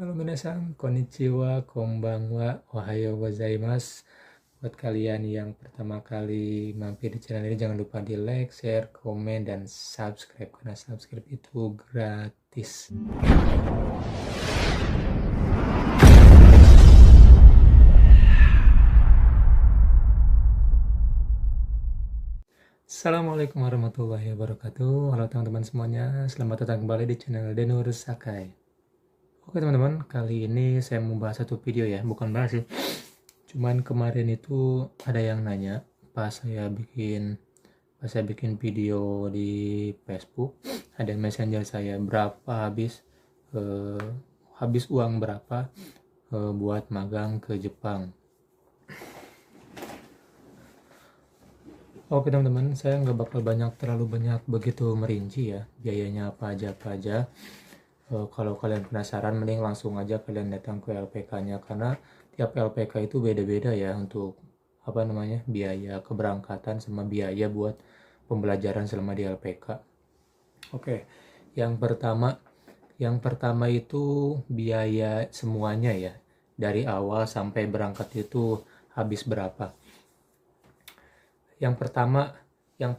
Halo minasan, konnichiwa, konbanwa, ohayo gozaimasu. Buat kalian yang pertama kali mampir di channel ini, jangan lupa di like, share, komen, dan subscribe. Karena subscribe itu gratis. Assalamualaikum warahmatullahi wabarakatuh. Halo teman-teman semuanya, selamat datang kembali di channel Denur Sakai. Oke teman-teman, kali ini saya mau bahas satu video ya, bukan bahas sih. Cuman kemarin itu ada yang nanya pas saya bikin video di Facebook, ada yang messenger saya berapa habis uang berapa buat magang ke Jepang. Oke teman-teman, saya nggak bakal terlalu banyak begitu merinci ya biayanya apa aja. Kalau kalian penasaran, mending langsung aja kalian datang ke LPK-nya, karena tiap LPK itu beda-beda ya untuk biaya keberangkatan sama biaya buat pembelajaran selama di LPK. Oke, yang pertama itu biaya semuanya ya, dari awal sampai berangkat itu habis berapa. Yang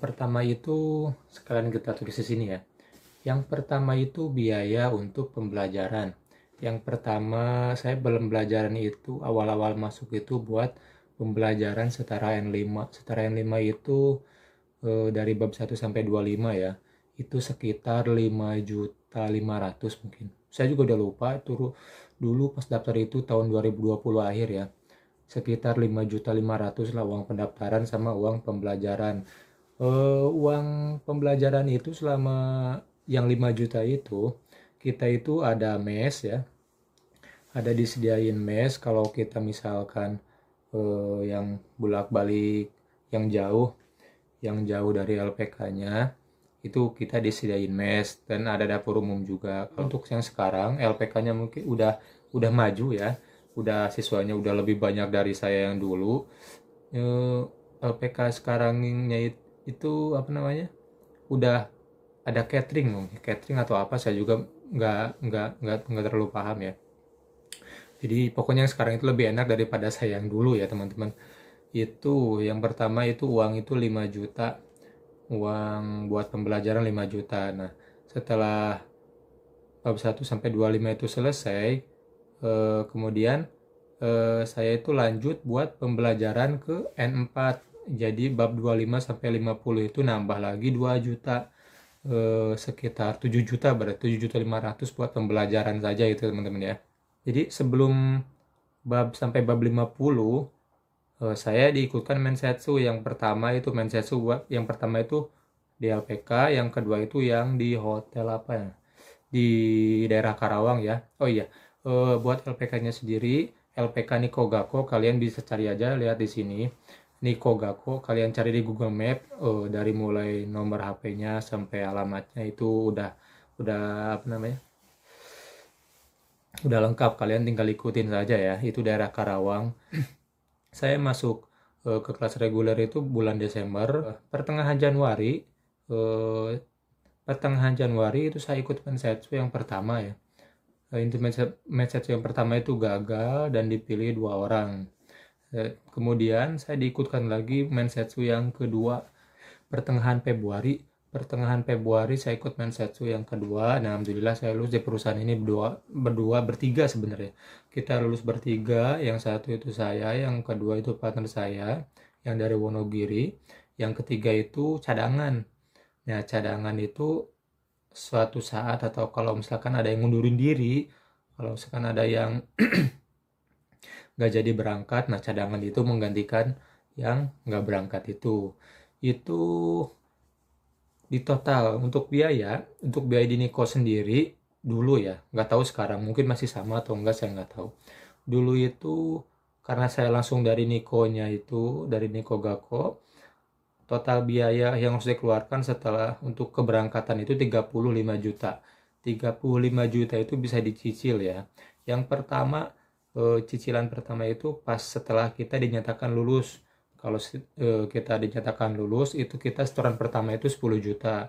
pertama itu sekalian kita tulis di sini ya. Yang pertama itu biaya untuk pembelajaran. Yang pertama saya belum pembelajaran itu awal-awal masuk itu buat pembelajaran setara N5. Setara N5 itu dari bab 1 sampai 25 ya. Itu sekitar 5.500.000 mungkin. Saya juga udah lupa itu dulu pas daftar itu tahun 2020 akhir ya. Sekitar 5.500.000 lah uang pendaftaran sama uang pembelajaran. Uang pembelajaran itu selama yang 5 juta itu, kita itu ada mes ya, ada disediain mes kalau kita misalkan yang bolak-balik yang jauh dari LPK-nya, itu kita disediain mes dan ada dapur umum juga. Untuk yang sekarang LPK-nya mungkin udah maju ya, udah siswanya udah lebih banyak dari saya yang dulu. LPK sekarangnya itu udah ada catering atau apa, saya juga nggak terlalu paham ya. Jadi pokoknya yang sekarang itu lebih enak daripada saya yang dulu ya teman-teman. Itu yang pertama itu uang itu 5 juta, uang buat pembelajaran 5 juta. Nah setelah bab 1 sampai 25 itu selesai, kemudian saya itu lanjut buat pembelajaran ke N4. Jadi bab 25 sampai 50 itu nambah lagi 2 juta. Sekitar 7 juta, berarti 7.500.000 buat pembelajaran saja itu teman-teman ya. Jadi sebelum sampai bab 50 saya diikutkan mensetsu. Yang pertama itu mensetsu yang pertama itu di LPK, yang kedua itu yang di hotel di daerah Karawang ya. Oh iya, buat LPK-nya sendiri, LPK Nikogako, kalian bisa cari aja, lihat di sini Nikogako, kalian cari di Google Map, dari mulai nomor HP-nya sampai alamatnya itu udah lengkap, kalian tinggal ikutin saja ya. Itu daerah Karawang. Saya masuk ke kelas reguler itu bulan Desember. Pertengahan Januari itu saya ikut mensetsu yang pertama ya. Itu mensetsu yang pertama itu gagal dan dipilih 2 orang. Kemudian saya diikutkan lagi mensetsu yang kedua pertengahan Februari saya ikut mensetsu yang kedua. Nah, alhamdulillah saya lulus di perusahaan ini bertiga sebenarnya. Kita lulus bertiga, yang satu itu saya, yang kedua itu partner saya yang dari Wonogiri, yang ketiga itu cadangan. Nah, cadangan itu suatu saat atau kalau misalkan ada yang ngundurin diri, kalau misalkan ada yang nggak jadi berangkat, nah cadangan itu menggantikan yang nggak berangkat itu di total. Untuk biaya di Niko sendiri dulu ya, nggak tahu sekarang, mungkin masih sama atau enggak, saya nggak tahu. Dulu itu karena saya langsung dari Nikonya itu, dari Niko Gakko, total biaya yang harus dikeluarkan setelah untuk keberangkatan itu 35 juta. 35 juta itu bisa dicicil ya. Yang pertama, cicilan pertama itu pas setelah kita dinyatakan lulus. Kalau kita dinyatakan lulus itu kita setoran pertama itu 10 juta.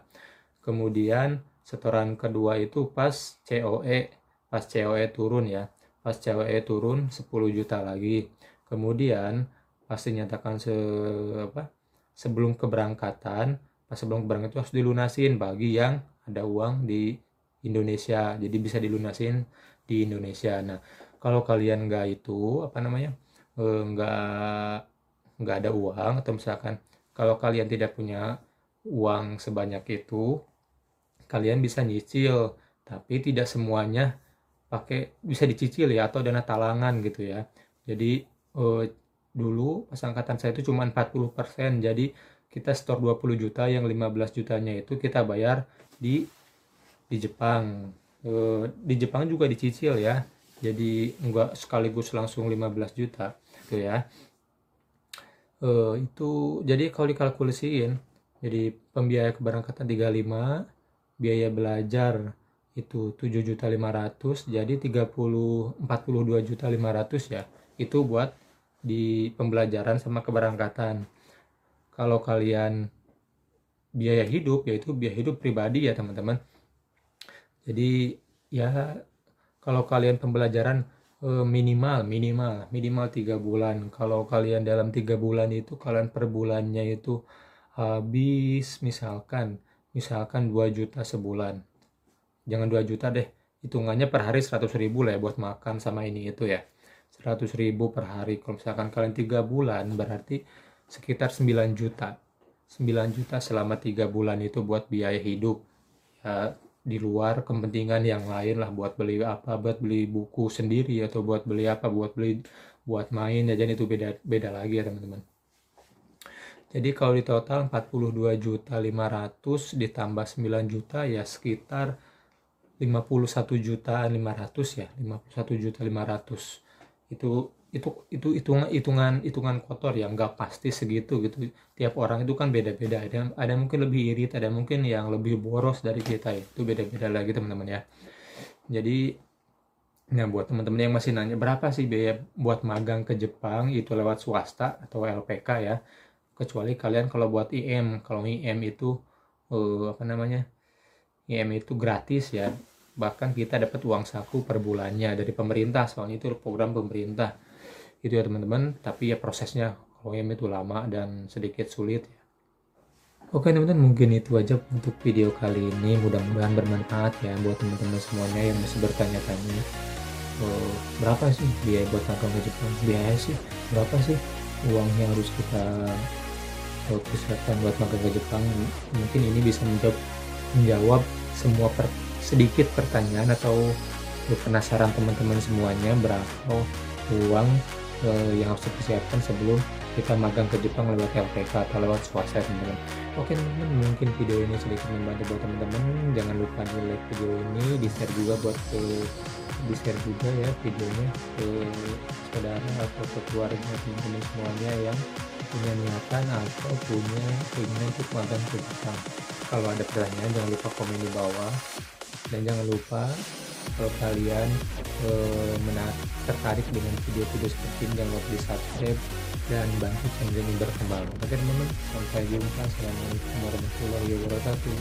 Kemudian setoran kedua itu pas COE pas COE turun ya, pas COE turun 10 juta lagi. Kemudian pas dinyatakan sebelum keberangkatan, pas sebelum keberangkatan itu harus dilunasin bagi yang ada uang di Indonesia, jadi bisa dilunasin di Indonesia. Nah, kalau kalian nggak ada uang, atau misalkan kalau kalian tidak punya uang sebanyak itu, kalian bisa nyicil, tapi tidak semuanya bisa dicicil ya, atau dana talangan gitu ya. Jadi dulu pas angkatan saya itu cuma 40%, jadi kita store 20 juta, yang 15 jutanya itu kita bayar di Jepang. Di Jepang juga dicicil ya, jadi nggak sekaligus langsung 15 juta gitu ya. Itu jadi kalau dikalkulasiin, jadi pembiaya keberangkatan 35, biaya belajar itu 7.500.000, jadi 42.500.000 ya, itu buat di pembelajaran sama keberangkatan. Kalau kalian biaya hidup, yaitu biaya hidup pribadi ya teman-teman. Jadi ya kalau kalian pembelajaran minimal 3 bulan. Kalau kalian dalam 3 bulan itu, kalian per bulannya itu habis misalkan 2 juta sebulan. Jangan 2 juta deh, hitungannya per hari 100.000 lah ya, buat makan sama ini itu ya. 100.000 per hari. Kalau misalkan kalian 3 bulan, berarti sekitar 9 juta. 9 juta selama 3 bulan itu buat biaya hidup ya, di luar kepentingan yang lain lah, buat beli buku sendiri, atau buat main ya, jadi itu beda lagi ya teman-teman. Jadi kalau di total 42.500.000 ditambah 9 juta ya sekitar 51.500.000 ya, 51.500.000. Itu hitungan kotor ya, nggak pasti segitu gitu. Tiap orang itu kan beda-beda, ada mungkin lebih irit, ada mungkin yang lebih boros dari kita, itu beda-beda lagi teman-teman ya. Jadi nah, buat teman-teman yang masih nanya berapa sih biaya buat magang ke Jepang, itu lewat swasta atau LPK ya, kecuali kalian kalau buat IM. Kalau IM itu IM itu gratis ya, bahkan kita dapat uang saku per bulannya dari pemerintah, soalnya itu program pemerintah itu ya teman-teman. Tapi ya prosesnya kalau IM itu lama dan sedikit sulit ya. Oke teman-teman, mungkin itu aja untuk video kali ini. Mudah-mudahan bermanfaat ya buat teman-teman semuanya yang masih bertanya-tanya berapa sih biaya buat magang ke Jepang, biaya sih berapa sih uang yang harus kita persiapkan buat magang ke Jepang. Mungkin ini bisa menjawab semua sedikit pertanyaan atau penasaran teman-teman semuanya, berapa uang yang harus dipersiapkan sebelum kita magang ke Jepang lewat LPK atau lewat swasta teman-teman. Oke teman-teman, mungkin video ini sedikit membantu buat teman-teman. Jangan lupa di like video ini, di share juga ya videonya ke saudara atau ke keluarga teman-teman semuanya yang punya niatan atau punya keinginan untuk magang ke Jepang. Kalau ada pertanyaan jangan lupa komen di bawah, dan jangan lupa kalau kalian tertarik dengan video-video seperti ini, jangan lupa di subscribe dan bantu channel ini berkembang. Oke teman-teman, sampai jumpa. Assalamualaikum warahmatullahi wabarakatuh.